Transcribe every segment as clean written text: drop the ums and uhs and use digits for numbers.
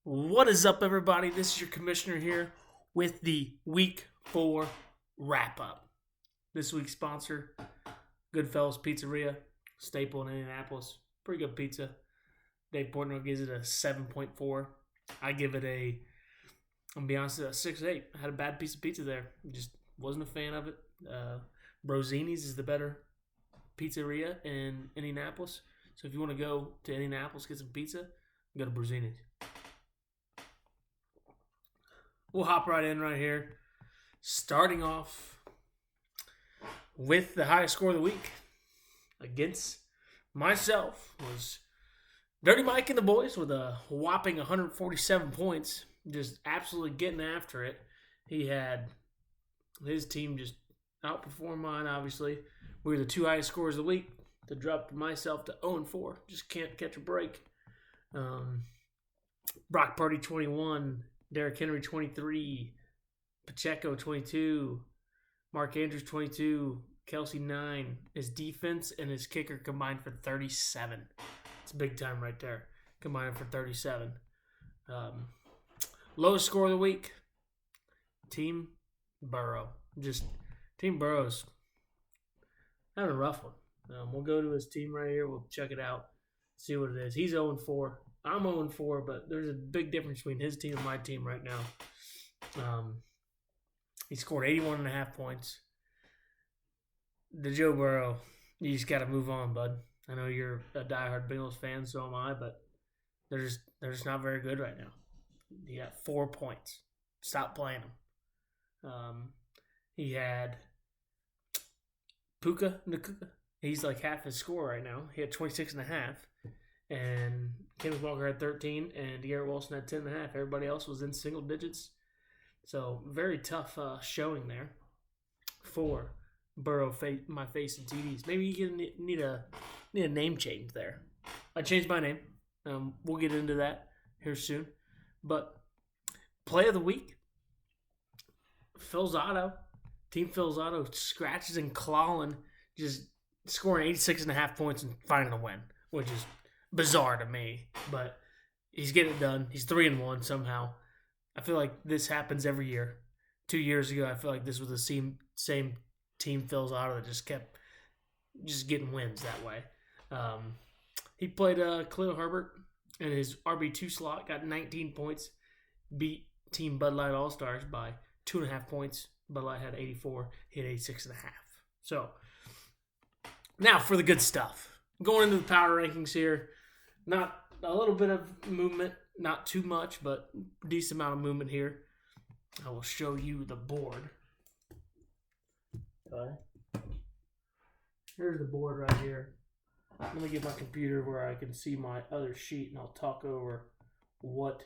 What is up, everybody? This is your commissioner here with the Week 4 wrap-up. This week's sponsor, Goodfellas Pizzeria, staple in Indianapolis. Pretty good pizza. Dave Portnoy gives it a 7.4. I give it I'm going to be honest, a 6.8. I had a bad piece of pizza there. Just wasn't a fan of it. Brozini's is the better pizzeria in Indianapolis. So if you want to go to Indianapolis, get some pizza, go to Brozini's. We'll hop right in right here. Starting off with the highest score of the week against myself was Dirty Mike and the boys with a whopping 147 points. Just absolutely getting after it. He had his team just outperform mine, obviously. We were the two highest scores of the week. To drop myself to 0-4. Just can't catch a break. Brock Purdy 21. Derrick Henry 23. Pacheco 22. Mark Andrews 22. Kelsey 9. His defense and his kicker combined for 37. It's big time right there. Combined for 37. Lowest score of the week. Team Burrow. Team Burrow's having a rough one. We'll go to his team right here. We'll check it out. See what it is. He's 0-4. I'm 0-4, but there's a big difference between his team and my team right now. He scored 81.5 points. The Joe Burrow, you just got to move on, bud. I know you're a diehard Bengals fan, so am I, but they're just not very good right now. He got 4 points. Stop playing him. He had Puka Nakuka. He's like half his score right now. He had 26.5. And Kenneth Walker had 13. And Garrett Wilson had 10.5. Everybody else was in single digits. So, very tough showing there for Burrow, my face and TDs. Maybe you need a name change there. I changed my name. We'll get into that here soon. But, play of the week, Phil Zotto. Team Phil Zotto scratches and clawing, just scoring 86.5 points and finding a win, which is bizarre to me. But he's getting it done. He's 3-1 somehow. I feel like this happens every year. 2 years ago, I feel like this was the same team Phil Zotto that just kept getting wins that way. He played Khalil Herbert in his RB2 slot, got 19 points, beat Team Bud Light All-Stars by 2.5 points. Bud Light had 84. He had 86.5. So, now for the good stuff. Going into the power rankings here. Not a little bit of movement. Not too much, but decent amount of movement here. I will show you the board. Okay. Here's the board right here. I'm going to get my computer where I can see my other sheet, and I'll talk over what.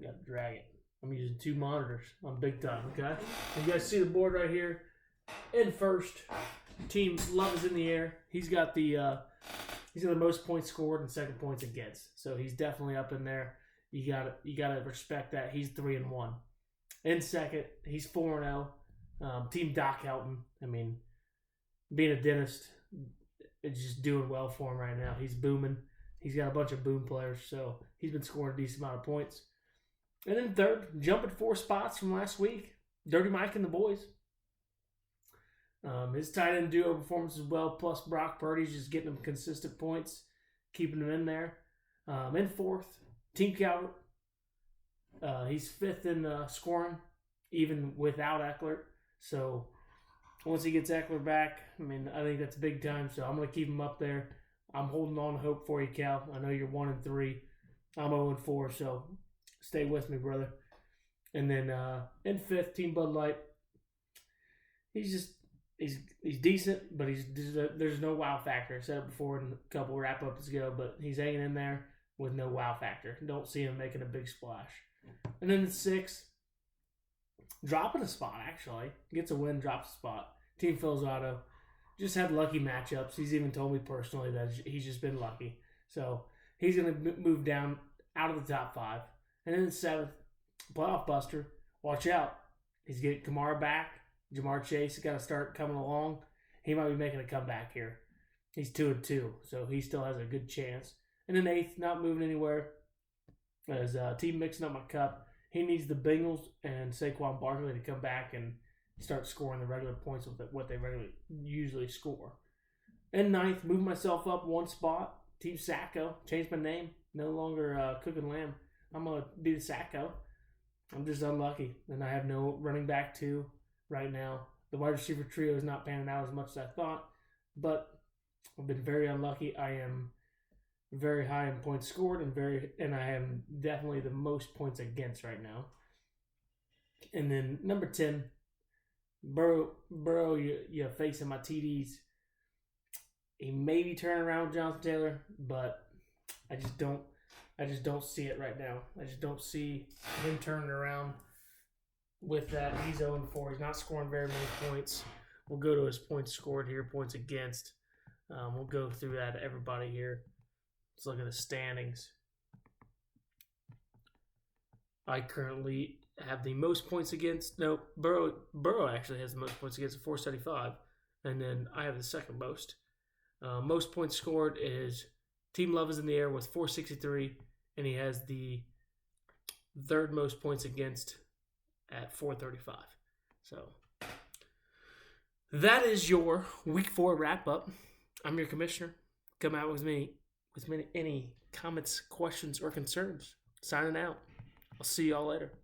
Got to drag it. I'm using 2 monitors. I'm big time, okay? You guys see the board right here? In first, Team Love is in the air. He's got the most points scored and second points against. So he's definitely up in there. You gotta respect that. He's 3-1. In second, he's 4-0. Team Doc Helton. I mean, being a dentist, it's just doing well for him right now. He's booming. He's got a bunch of boom players, so he's been scoring a decent amount of points. And then third, jumping 4 spots from last week, Dirty Mike and the boys. His tight end duo performance as well, plus Brock Purdy's just getting him consistent points, keeping him in there. In fourth, Team Calvert. He's 5th in scoring, even without Eckler. So once he gets Eckler back, I mean, I think that's big time. So I'm going to keep him up there. I'm holding on to hope for you, Cal. I know you're 1-3. I'm 0-4, so stay with me, brother. And then in 5th, Team Bud Light. He's decent, but there's no wow factor. I said it before in a couple wrap-ups ago, but he's hanging in there with no wow factor. Don't see him making a big splash. And then in 6th, dropping a spot, actually. Gets a win, drops a spot. Team Phil Zotto. Just had lucky matchups. He's even told me personally that he's just been lucky. So he's going to move down out of the top 5. And then in 7th, playoff buster. Watch out. He's getting Kamara back. Jamar Chase has got to start coming along. He might be making a comeback here. He's 2-2, so he still has a good chance. And then eighth, not moving anywhere, as team mixing up my cup. He needs the Bengals and Saquon Barkley to come back and start scoring the regular points with what they usually score. And ninth, move myself up one spot. Team Sacco. Changed my name. No longer Cooking Lamb. I'm going to be the Sacco. I'm just unlucky. And I have no running back two right now. The wide receiver trio is not panning out as much as I thought. But I've been very unlucky. I am very high in points scored and I am definitely the most points against right now. And then number 10, Burrow, you facing my TDs. He may be turning around with Jonathan Taylor, but I just don't see it right now. I just don't see him turning around with that. He's 0-4. He's not scoring very many points. We'll go to his points scored here, points against. We'll go through that to everybody here. Let's look at the standings. I currently have the most points against. No, Burrow actually has the most points against, 475. And then I have the second most. Most points scored is Team Love is in the air with 463, and he has the third most points against at 435. So that is your Week 4 wrap-up. I'm your commissioner. Come out with me with any comments, questions, or concerns. Signing out. I'll see y'all later.